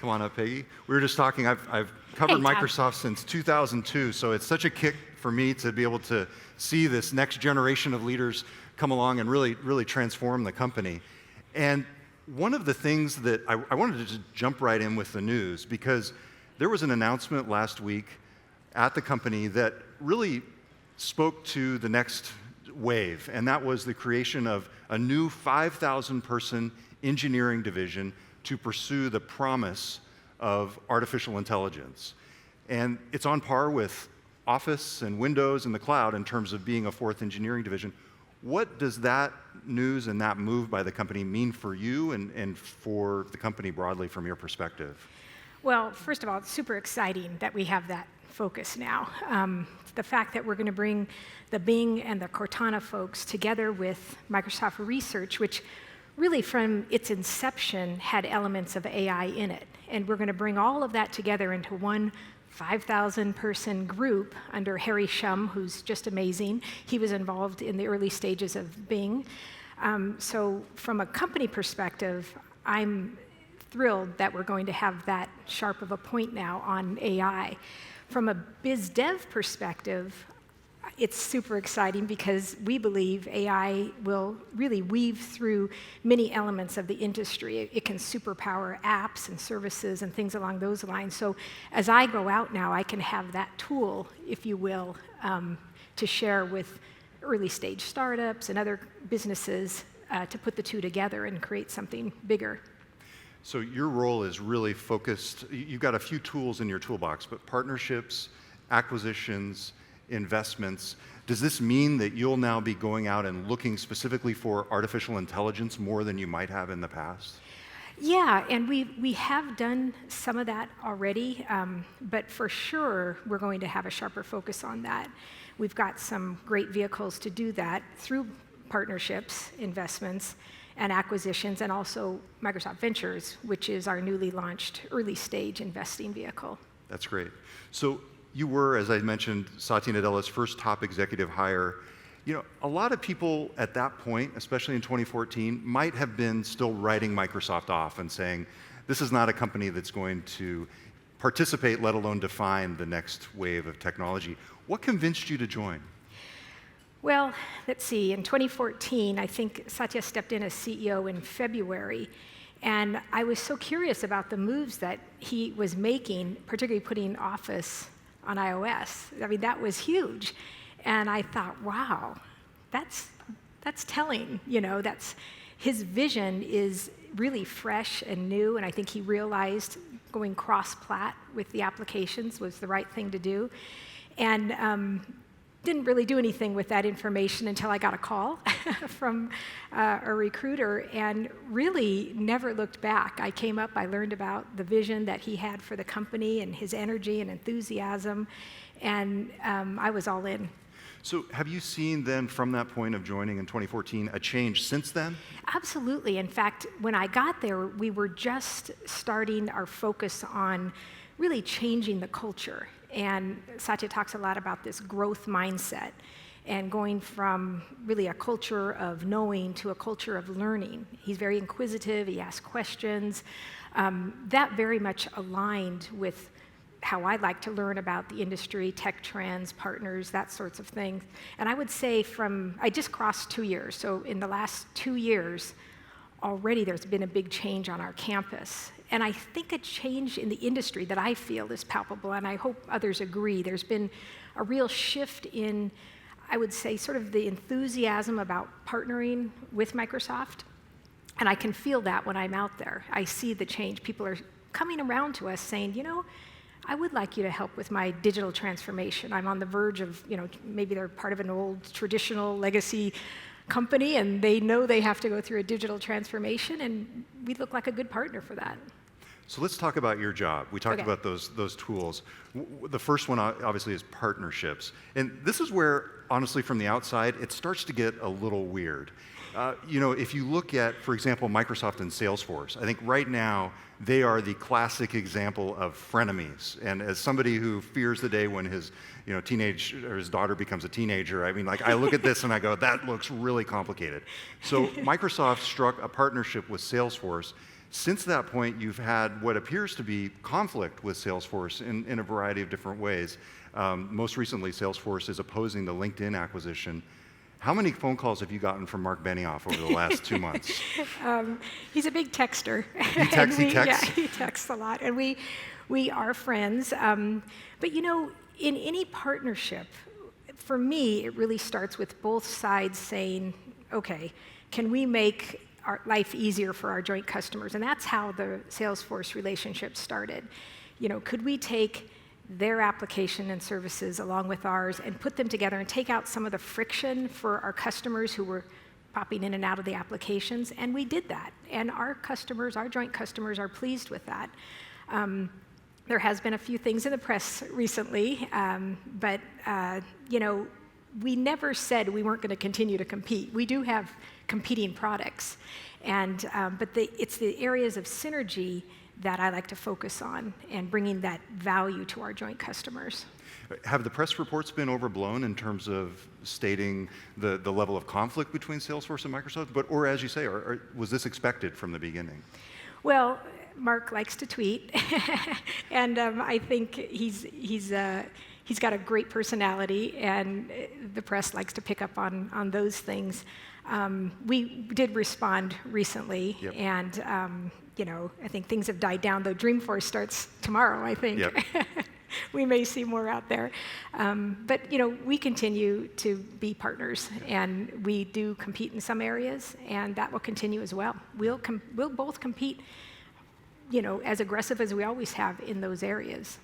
Come on up, Peggy. We were just talking, I've covered Microsoft since 2002, so it's such a kick for me to be able to see this next generation of leaders come along and really transform the company. And one of the things that I wanted to just jump right in with the news, because there was an announcement last week at the company that really spoke to the next wave, and that was the creation of a new 5,000-person engineering division to pursue the promise of artificial intelligence. And it's on par with Office and Windows and the cloud in terms of being a fourth engineering division. What does that news and that move by the company mean for you and for the company broadly from your perspective? Well, first of all, it's super exciting that we have that focus now. The fact that we're going to bring the Bing and the Cortana folks together with Microsoft Research, which really from its inception had elements of AI in it. And we're going to bring all of that together into one 5,000-person group under Harry Shum, who's just amazing. He was involved in the early stages of Bing. So from a company perspective, I'm thrilled that we're going to have that sharp of a point now on AI. From a biz dev perspective, it's super exciting because we believe AI will really weave through many elements of the industry. It can superpower apps and services and things along those lines. So as I go out now, I can have that tool, if you will, to share with early stage startups and other businesses to put the two together and create something bigger. So your role is really focused, you've got a few tools in your toolbox, but partnerships, acquisitions, investments. Does this mean that you'll now be going out and looking specifically for artificial intelligence more than you might have in the past? Yeah, and we have done some of that already, but for sure we're going to have a sharper focus on that. We've got some great vehicles to do that through partnerships, investments, and acquisitions, and also Microsoft Ventures, which is our newly launched early stage investing vehicle. That's great. So you were, as I mentioned, Satya Nadella's first top executive hire. You know, a lot of people at that point, especially in 2014, might have been still writing Microsoft off and saying, this is not a company that's going to participate, let alone define the next wave of technology. What convinced you to join? Well, let's see, in 2014, I think Satya stepped in as CEO in February, and I was so curious about the moves that he was making, particularly putting Office on iOS. I mean, that was huge. And I thought, wow, that's telling, you know, his vision is really fresh and new, and I think he realized going cross-plat with the applications was the right thing to do. And didn't really do anything with that information until I got a call from a recruiter and really never looked back. I came up, I learned about the vision that he had for the company and his energy and enthusiasm, and I was all in. So have you seen then from that point of joining in 2014 a change since then? Absolutely. In fact, when I got there, we were just starting our focus on really changing the culture. And Satya talks a lot about this growth mindset and going from really a culture of knowing to a culture of learning. He's very inquisitive, he asks questions. That very much aligned with how I like to learn about the industry, tech trends, partners, that sorts of things. And I would say I just crossed 2 years, so in the last 2 years, already there's been a big change on our campus. And I think a change in the industry that I feel is palpable, and I hope others agree. There's been a real shift in, I would say, sort of the enthusiasm about partnering with Microsoft. And I can feel that when I'm out there. I see the change. People are coming around to us saying, you know, I would like you to help with my digital transformation. I'm on the verge of, you know, maybe they're part of an old traditional legacy company and they know they have to go through a digital transformation, and we look like a good partner for that. So let's talk about your job. We talked about those tools. The first one obviously is partnerships. And this is where, honestly, from the outside, it starts to get a little weird. You know, if you look at, for example, Microsoft and Salesforce, I think right now they are the classic example of frenemies. And as somebody who fears the day when his his daughter becomes a teenager, I mean, like, I look at this and I go, that looks really complicated. So Microsoft struck a partnership with Salesforce. Since that point, you've had what appears to be conflict with Salesforce in a variety of different ways. Most recently, Salesforce is opposing the LinkedIn acquisition. How many phone calls have you gotten from Mark Benioff over the last 2 months? He's a big texter. He texts? Yeah, he texts a lot, and we are friends. But in any partnership, for me, it really starts with both sides saying, okay, can we make our life easier for our joint customers? And that's how the Salesforce relationship started. Could we take their application and services along with ours and put them together and take out some of the friction for our customers who were popping in and out of the applications? And we did that. And our customers, our joint customers, are pleased with that. There has been a few things in the press recently, but we never said we weren't going to continue to compete. We do have competing products, but it's the areas of synergy that I like to focus on and bringing that value to our joint customers. Have the press reports been overblown in terms of stating the level of conflict between Salesforce and Microsoft? Or as you say, was this expected from the beginning? Well, Mark likes to tweet, and I think he's got a great personality, and the press likes to pick up on those things. We did respond recently, yep. And I think things have died down, though Dreamforce starts tomorrow, I think. Yep. We may see more out there. But we continue to be partners, and we do compete in some areas, and that will continue as well. We'll both compete as aggressive as we always have in those areas.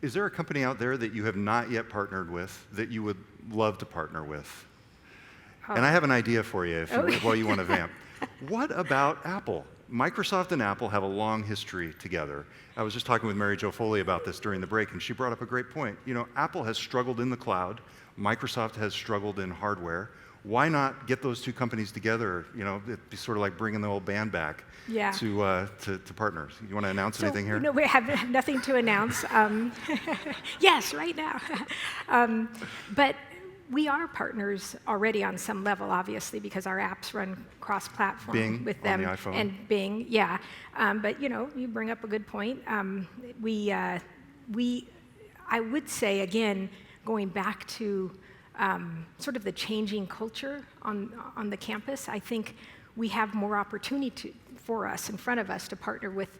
Is there a company out there that you have not yet partnered with that you would love to partner with? Oh. And I have an idea for you while you want to vamp. What about Apple? Microsoft and Apple have a long history together. I was just talking with Mary Jo Foley about this during the break, and she brought up a great point. Apple has struggled in the cloud. Microsoft has struggled in hardware. Why not get those two companies together? It'd be sort of like bringing the old band back to partners. You want to announce anything here? No, we have nothing to announce. Yes, right now. But we are partners already on some level, obviously, because our apps run cross-platform with them. On the iPhone. And Bing, yeah. But you bring up a good point. I would say, again, going back to sort of the changing culture on the campus, I think we have more opportunity for us in front of us to partner with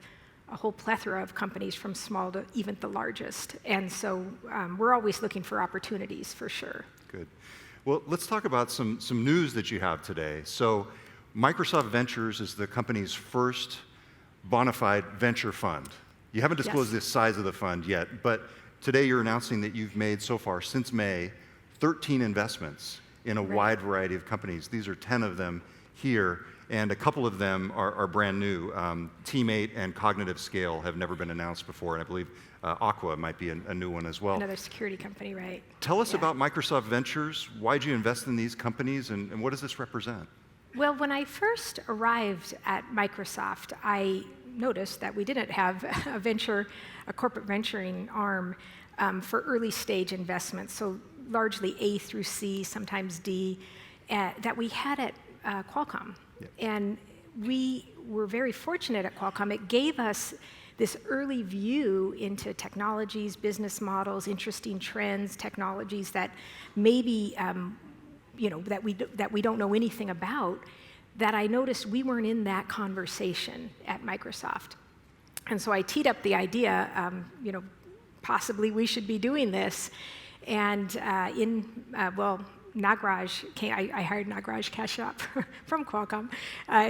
a whole plethora of companies from small to even the largest. And so we're always looking for opportunities, for sure. Good. Well, let's talk about some news that you have today. So Microsoft Ventures is the company's first bona fide venture fund. You haven't disclosed the size of the fund yet, but today you're announcing that you've made so far, since May, 13 investments in a wide variety of companies. These are 10 of them here, and a couple of them are brand new. Teammate and Cognitive Scale have never been announced before, and I believe Aqua might be a new one as well. Another security company, right? Tell us about Microsoft Ventures. Why'd you invest in these companies, and what does this represent? Well, when I first arrived at Microsoft, I noticed that we didn't have a corporate venturing arm for early stage investments, so largely A through C, sometimes D, that we had at Qualcomm. Yep. And we were very fortunate at Qualcomm. It gave us this early view into technologies, business models, interesting trends, technologies that maybe that we don't know anything about, that I noticed we weren't in that conversation at Microsoft. And so I teed up the idea, possibly we should be doing this. And Nagraj I hired Nagraj Kashyap from Qualcomm.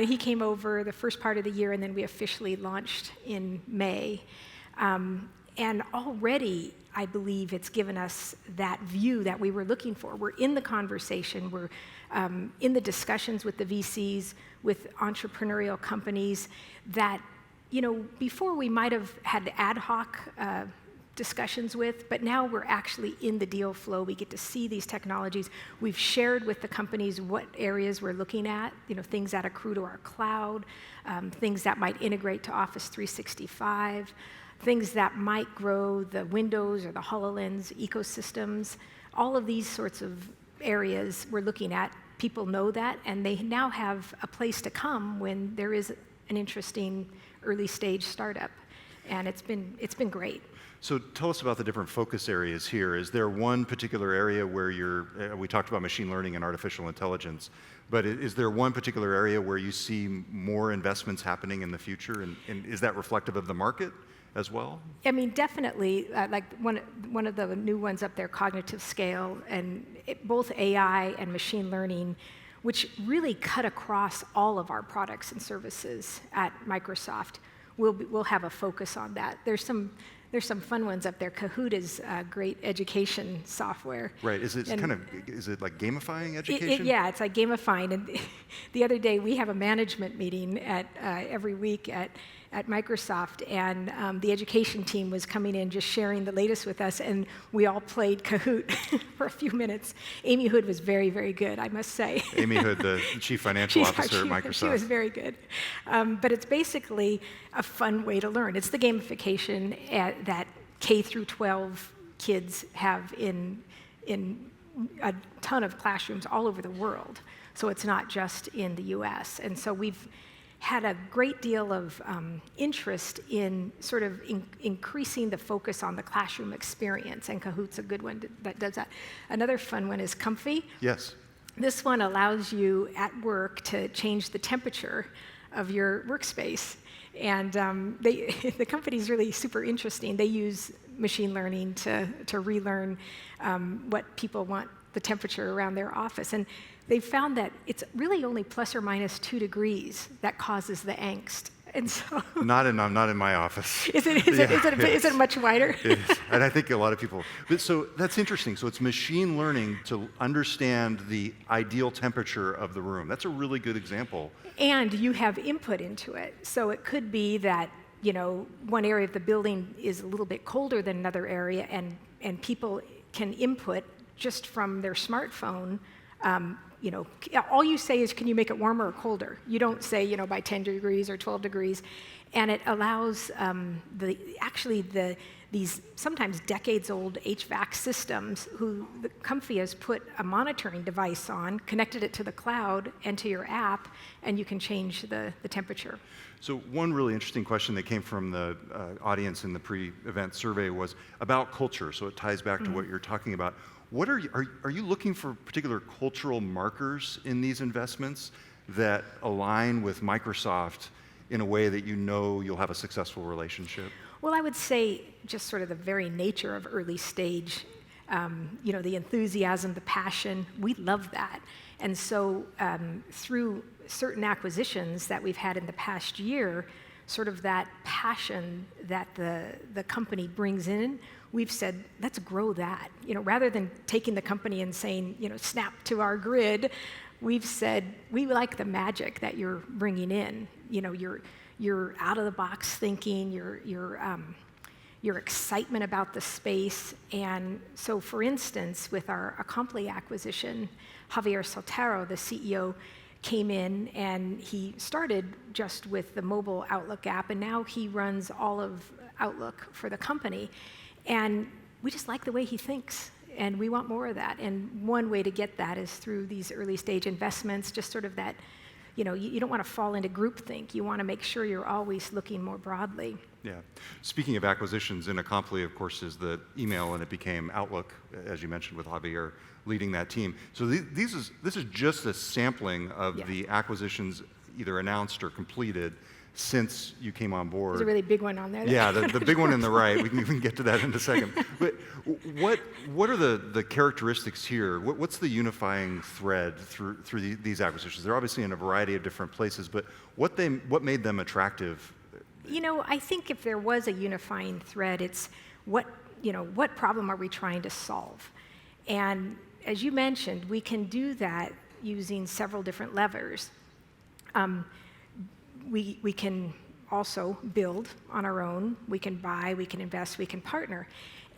He came over the first part of the year, and then we officially launched in May. And already, I believe it's given us that view that we were looking for. We're in the conversation. We're in the discussions with the VCs, with entrepreneurial companies that, before we might have had ad hoc discussions with, but now we're actually in the deal flow. We get to see these technologies. We've shared with the companies what areas we're looking at, things that accrue to our cloud, things that might integrate to Office 365, things that might grow the Windows or the HoloLens ecosystems. All of these sorts of areas we're looking at. People know that, and they now have a place to come when there is an interesting early stage startup. And it's been great. So tell us about the different focus areas here. Is there one particular area where we talked about machine learning and artificial intelligence, but is there one particular area where you see more investments happening in the future, and is that reflective of the market as well? I mean, definitely, like one of the new ones up there, cognitive scale, and both AI and machine learning, which really cut across all of our products and services at Microsoft. We'll have a focus on that. There's some fun ones up there. Kahoot is great education software. Right. Is it like gamifying education? Yeah, it's like gamifying. And the other day we have a management meeting every week at Microsoft, and the education team was coming in just sharing the latest with us, and we all played Kahoot for a few minutes. Amy Hood was very, very good, I must say. Amy Hood, the Chief Financial Officer at Microsoft. She was very good. But it's basically a fun way to learn. It's the gamification that K through 12 kids have in a ton of classrooms all over the world. So it's not just in the US. And so we've had a great deal of interest in sort of increasing the focus on the classroom experience, and Kahoot's a good one that does that. Another fun one is Comfy. Yes. This one allows you at work to change the temperature of your workspace. And the company's really super interesting. They use machine learning to relearn what people want the temperature around their office. And they found that it's really only plus or minus 2 degrees that causes the angst. And so not in my office. Is it much wider? It is. And I think a lot of people. But so that's interesting. So it's machine learning to understand the ideal temperature of the room. That's a really good example. And you have input into it. So it could be that, one area of the building is a little bit colder than another area, and people can input just from their smartphone. All you say is, can you make it warmer or colder? You don't say, by 10 degrees or 12 degrees. And it allows these sometimes decades-old HVAC systems the Comfy has put a monitoring device on, connected it to the cloud and to your app, and you can change the temperature. So one really interesting question that came from the audience in the pre-event survey was about culture. So it ties back to what you're talking about. What are you looking for particular cultural markers in these investments that align with Microsoft in a way that you'll have a successful relationship? Well, I would say just sort of the very nature of early stage, the enthusiasm, the passion, we love that. And so through certain acquisitions that we've had in the past year, sort of that passion that the company brings in, we've said, let's grow that. Rather than taking the company and saying, snap to our grid, we've said, we like the magic that you're bringing in. Your out of the box thinking, your excitement about the space. And so, for instance, with our Acompli acquisition, Javier Soltero, the CEO, came in and he started just with the mobile Outlook app, and now he runs all of Outlook for the company. And we just like the way he thinks, and we want more of that. And one way to get that is through these early stage investments, just sort of that, you don't want to fall into groupthink. You want to make sure you're always looking more broadly. Yeah. Speaking of acquisitions, in Acompli, of course, is the email, and it became Outlook, as you mentioned, with Javier leading that team. So this is just a sampling of the acquisitions either announced or completed since you came on board. There's a really big one on there. Yeah, the big one in the right. We can get to that in a second. But what are the characteristics here? What's the unifying thread through these acquisitions? They're obviously in a variety of different places, but what made them attractive? I think if there was a unifying thread, it's what problem are we trying to solve? And as you mentioned, we can do that using several different levers. We can also build on our own. We can buy, we can invest, we can partner.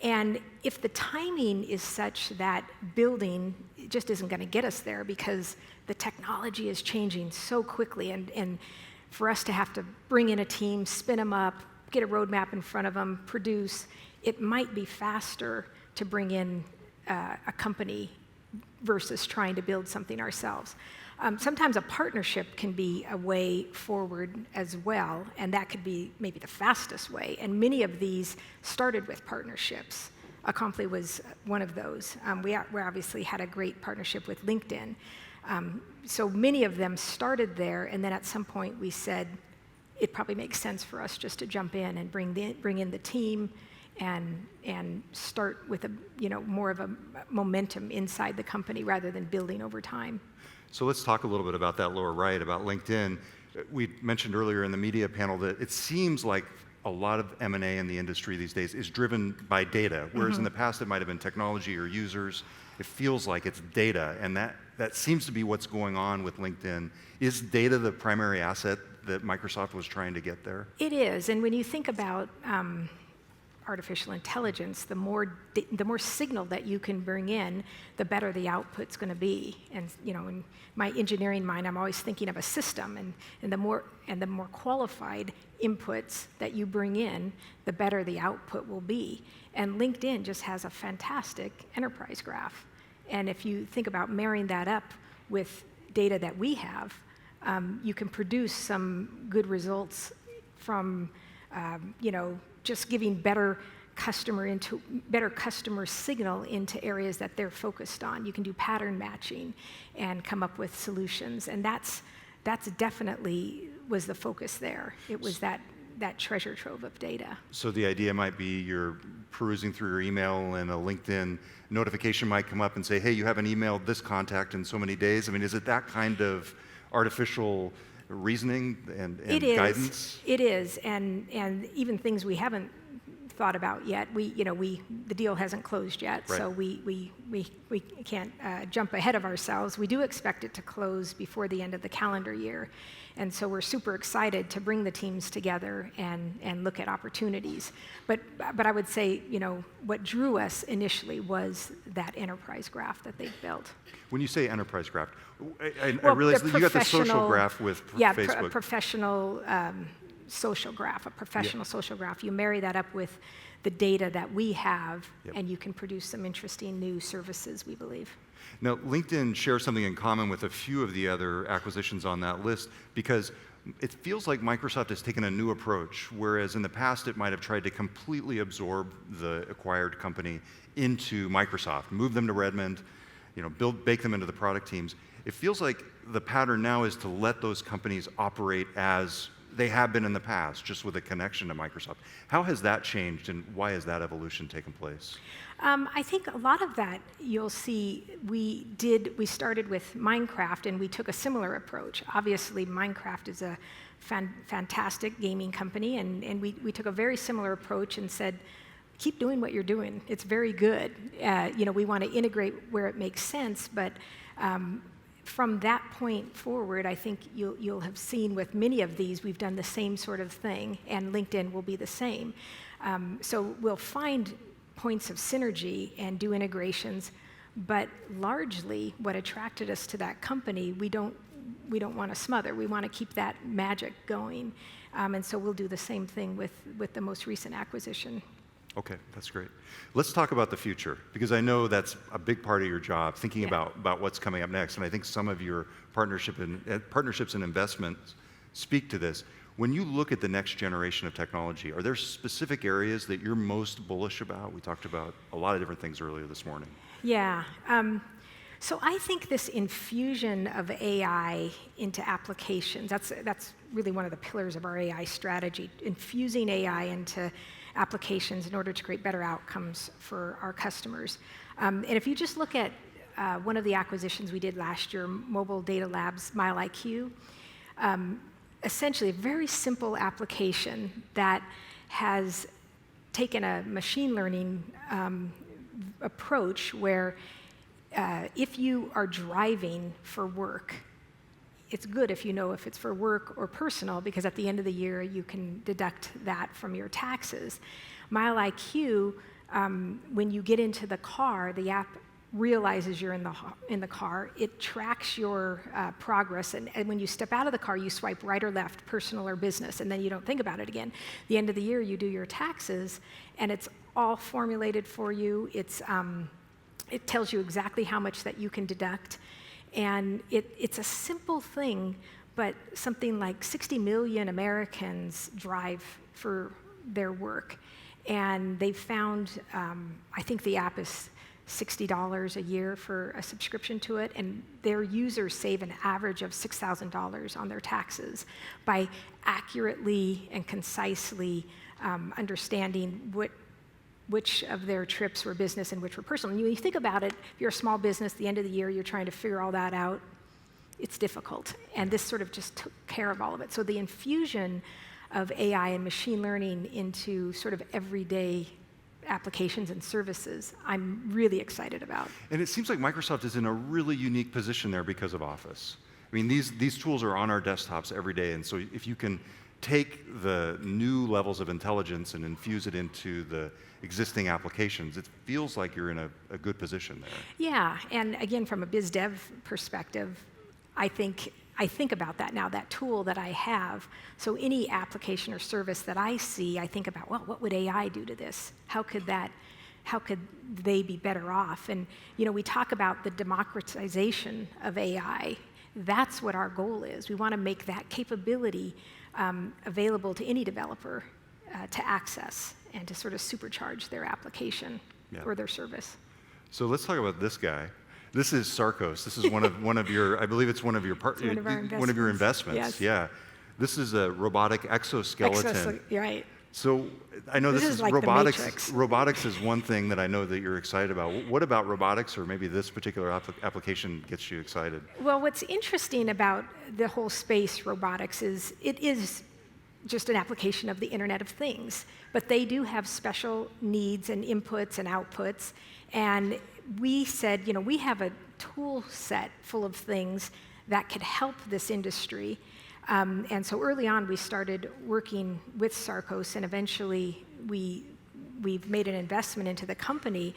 And if the timing is such that building just isn't going to get us there because the technology is changing so quickly, and for us to have to bring in a team, spin them up, get a roadmap in front of them, produce, it might be faster to bring in a company versus trying to build something ourselves. Sometimes a partnership can be a way forward as well, and that could be maybe the fastest way. And many of these started with partnerships. Acompli was one of those. We obviously had a great partnership with LinkedIn. So many of them started there, and then at some point we said, it probably makes sense for us just to jump in and bring in the team and start with more of a momentum inside the company rather than building over time. So let's talk a little bit about that lower right, about LinkedIn. We mentioned earlier in the media panel that it seems like a lot of M&A in the industry these days is driven by data, whereas in the past it might have been technology or users. It feels like it's data, and that seems to be what's going on with LinkedIn. Is data the primary asset that Microsoft was trying to get there? It is, and when you think about artificial intelligence, the more signal that you can bring in, the better the output's going to be. And in my engineering mind, I'm always thinking of a system, and the more qualified inputs that you bring in, the better the output will be. And LinkedIn just has a fantastic enterprise graph. And if you think about marrying that up with data that we have, you can produce some good results from just giving better customer signal into areas that they're focused on. You can do pattern matching and come up with solutions, and that's definitely was the focus there. It was that treasure trove of data. So the idea might be you're perusing through your email and a LinkedIn notification might come up and say, hey, you haven't emailed this contact in so many days. I mean, is it that kind of artificial reasoning and guidance? It is, and even things we haven't thought about yet. The deal hasn't closed yet, right. So we can't jump ahead of ourselves. We do expect it to close before the end of the calendar year, and so we're super excited to bring the teams together and look at opportunities. But I would say, what drew us initially was that enterprise graph that they've built. When you say enterprise graph, I realize that you got the social graph with Facebook. A professional social graph, social graph. You marry that up with the data that we have, and you can produce some interesting new services, we believe. Now, LinkedIn shares something in common with a few of the other acquisitions on that list because it feels like Microsoft has taken a new approach, whereas in the past it might have tried to completely absorb the acquired company into Microsoft, move them to Redmond, bake them into the product teams. It feels like the pattern now is to let those companies operate as they have been in the past, just with a connection to Microsoft. How has that changed, and why has that evolution taken place? I think a lot of that you'll see we started with Minecraft, and we took a similar approach. Obviously, Minecraft is a fantastic gaming company, and we took a very similar approach and said, keep doing what you're doing. It's very good. We want to integrate where it makes sense, but from that point forward, I think you'll have seen with many of these, we've done the same sort of thing, and LinkedIn will be the same. So we'll find points of synergy and do integrations, but largely what attracted us to that company, we don't want to smother. We want to keep that magic going, and so we'll do the same thing with the most recent acquisition. Okay, that's great. Let's talk about the future, because I know that's a big part of your job, thinking about what's coming up next, and I think some of your partnerships and investments speak to this. When you look at the next generation of technology, are there specific areas that you're most bullish about? We talked about a lot of different things earlier this morning. Yeah. So I think this infusion of AI into applications, that's really one of the pillars of our AI strategy, infusing AI into applications in order to create better outcomes for our customers. And if you just look at one of the acquisitions we did last year, Mobile Data Labs, MileIQ, essentially a very simple application that has taken a machine learning approach where if you are driving for work, it's good if you know if it's for work or personal, because at the end of the year you can deduct that from your taxes. MileIQ, when you get into the car, the app realizes you're in the car. It tracks your progress, and when you step out of the car, you swipe right or left, personal or business, and then you don't think about it again. At the end of the year, you do your taxes, and it's all formulated for you. It tells you exactly how much that you can deduct. And it's a simple thing, but something like 60 million Americans drive for their work. And they found, I think the app is $60 a year for a subscription to it, and their users save an average of $6,000 on their taxes by accurately and concisely understanding which of their trips were business and which were personal. And when you think about it, if you're a small business, at the end of the year, you're trying to figure all that out. It's difficult, and this sort of just took care of all of it. So the infusion of AI and machine learning into sort of everyday applications and services, I'm really excited about. And it seems like Microsoft is in a really unique position there because of Office. I mean, these tools are on our desktops every day, and so if you can take the new levels of intelligence and infuse it into the existing applications, it feels like you're in a good position there. Yeah, and again, from a biz dev perspective, I think about that now, that tool that I have. So any application or service that I see, I think about, well, what would AI do to this? How could they be better off? And we talk about the democratization of AI. That's what our goal is. We want to make that capability available to any developer to access and to sort of supercharge their application or their service. So let's talk about this guy. This is Sarcos. This is one of your, I believe it's one of your investments. Yes. Yeah. This is a robotic exoskeleton. Right. So I know this is like robotics. Robotics is one thing that I know that you're excited about. What about robotics, or maybe this particular application gets you excited? Well, what's interesting about the whole space, robotics, is it is just an application of the Internet of Things, but they do have special needs and inputs and outputs. And we said, we have a tool set full of things that could help this industry. And so early on, we started working with Sarcos, and eventually we've made an investment into the company.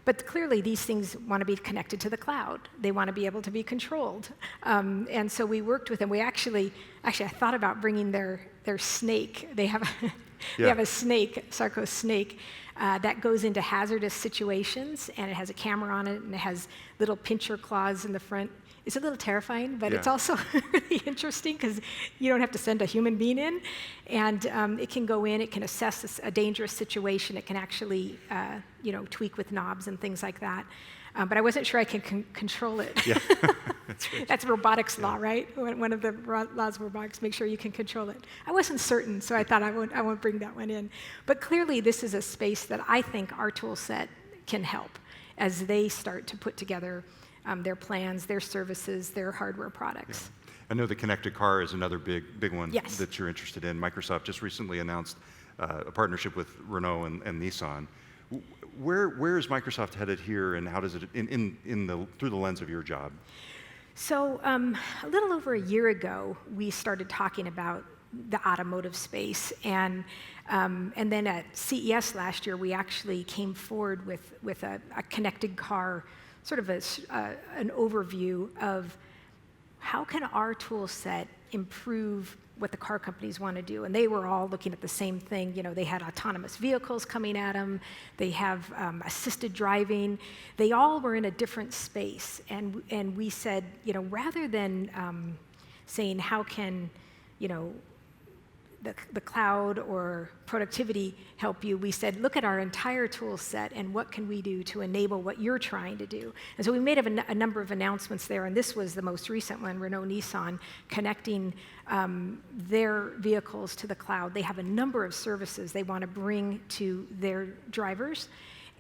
But clearly, these things want to be connected to the cloud. They want to be able to be controlled. And so we worked with them. We actually, I thought about bringing their snake. They have a snake, Sarcos snake, that goes into hazardous situations, and it has a camera on it, and it has little pincher claws in the front. It's a little terrifying, but it's also really interesting because you don't have to send a human being in, and it can go in, it can assess a dangerous situation, it can actually tweak with knobs and things like that. But I wasn't sure I can control it. Yeah. That's robotics law, right? One of the laws of robotics, make sure you can control it. I wasn't certain, so I thought I won't bring that one in. But clearly, this is a space that I think our tool set can help as they start to put together their plans, their services, their hardware products. Yeah. I know the connected car is another big one that you're interested in. Microsoft just recently announced a partnership with Renault and Nissan. Where is Microsoft headed here, and how does it through the lens of your job? So a little over a year ago, we started talking about the automotive space, and then at CES last year, we actually came forward with a connected car, sort of an overview of how can our tool set improve what the car companies want to do. And they were all looking at the same thing. They had autonomous vehicles coming at them. They have assisted driving. They all were in a different space. And we said, rather than saying how can, the cloud or productivity help you, we said, look at our entire tool set and what can we do to enable what you're trying to do. And so we made a number of announcements there, and this was the most recent one, Renault Nissan, connecting their vehicles to the cloud. They have a number of services they want to bring to their drivers,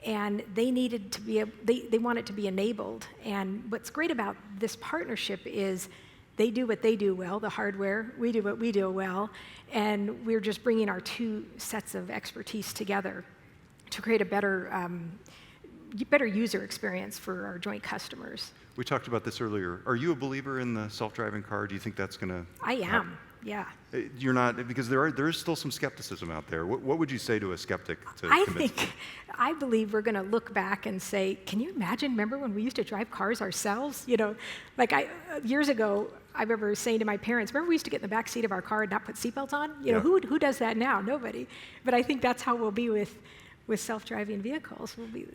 and they needed to be, they want it to be enabled. And what's great about this partnership is they do what they do well, the hardware, we do what we do well, and we're just bringing our two sets of expertise together to create a better user experience for our joint customers. We talked about this earlier. Are you a believer in the self-driving car? Do you think that's going to I am, yeah. You're not, because there is still some skepticism out there. What would you say to a skeptic to convince them? I believe we're going to look back and say, can you imagine, remember when we used to drive cars ourselves? Years ago, I remember saying to my parents, remember we used to get in the back seat of our car and not put seatbelts on? Who does that now? Nobody. But I think that's how we'll be with with self-driving vehicles will be,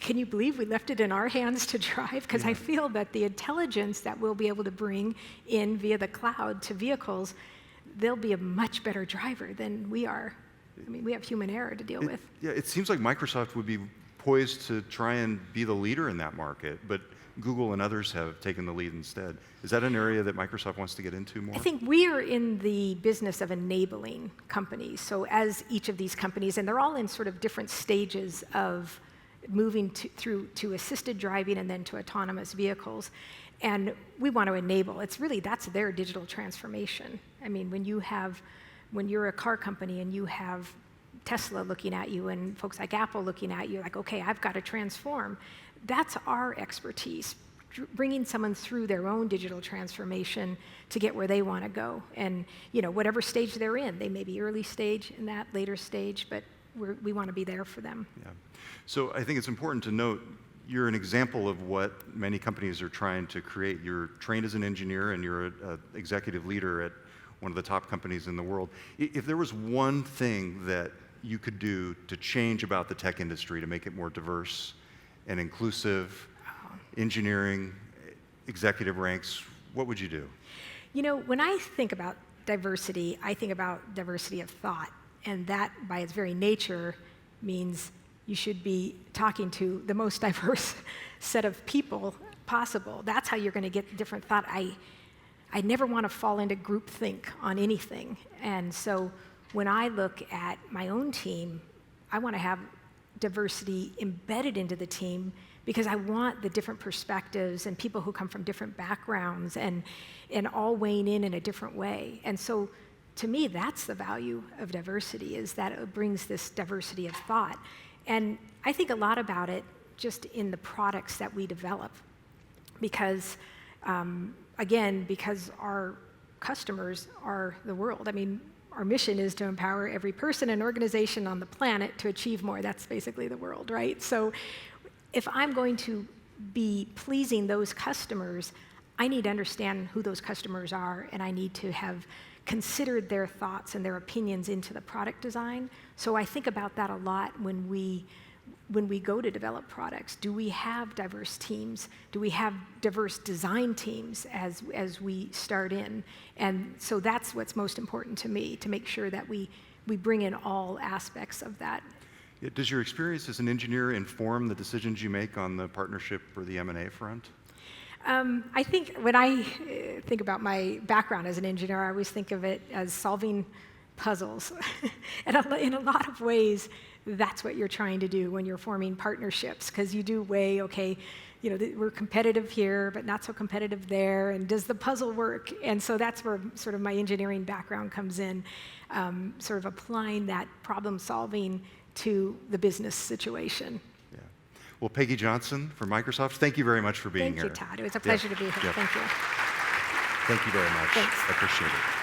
can you believe we left it in our hands to drive? Because I feel that the intelligence that we'll be able to bring in via the cloud to vehicles, they'll be a much better driver than we are. I mean, we have human error to deal with. Yeah, it seems like Microsoft would be poised to try and be the leader in that market, but Google and others have taken the lead instead. Is that an area that Microsoft wants to get into more? I think we are in the business of enabling companies. So as each of these companies, and they're all in sort of different stages of moving through to assisted driving and then to autonomous vehicles. And we want to enable. That's their digital transformation. I mean, when you're a car company and you have Tesla looking at you and folks like Apple looking at you, like, okay, I've got to transform. That's our expertise, bringing someone through their own digital transformation to get where they want to go. And whatever stage they're in, they may be early stage in that, later stage, but we want to be there for them. Yeah. So I think it's important to note you're an example of what many companies are trying to create. You're trained as an engineer and you're an executive leader at one of the top companies in the world. If there was one thing that you could do to change about the tech industry to make it more diverse and inclusive, engineering, executive ranks, what would you do? When I think about diversity, I think about diversity of thought. And that, by its very nature, means you should be talking to the most diverse set of people possible. That's how you're going to get different thought. I never want to fall into groupthink on anything. And so when I look at my own team, I want to have diversity embedded into the team because I want the different perspectives and people who come from different backgrounds and all weighing in a different way. And so to me, that's the value of diversity, is that it brings this diversity of thought. And I think a lot about it just in the products that we develop because, again, because our customers are the world. I mean, our mission is to empower every person and organization on the planet to achieve more. That's basically the world, right? So if I'm going to be pleasing those customers, I need to understand who those customers are, and I need to have considered their thoughts and their opinions into the product design. So I think about that a lot when we go to develop products. Do we have diverse teams? Do we have diverse design teams as we start in? And so that's what's most important to me, to make sure that we bring in all aspects of that. Does your experience as an engineer inform the decisions you make on the partnership or the M&A front? I think when I think about my background as an engineer, I always think of it as solving puzzles. And in a lot of ways, that's what you're trying to do when you're forming partnerships, because you do weigh, okay, we're competitive here, but not so competitive there, and does the puzzle work? And so that's where sort of my engineering background comes in, sort of applying that problem solving to the business situation. Well, Peggy Johnson from Microsoft, thank you very much for being here. Thank you, Todd. It was a pleasure to be here. Yeah. Thank you. Thank you very much. Thanks. I appreciate it.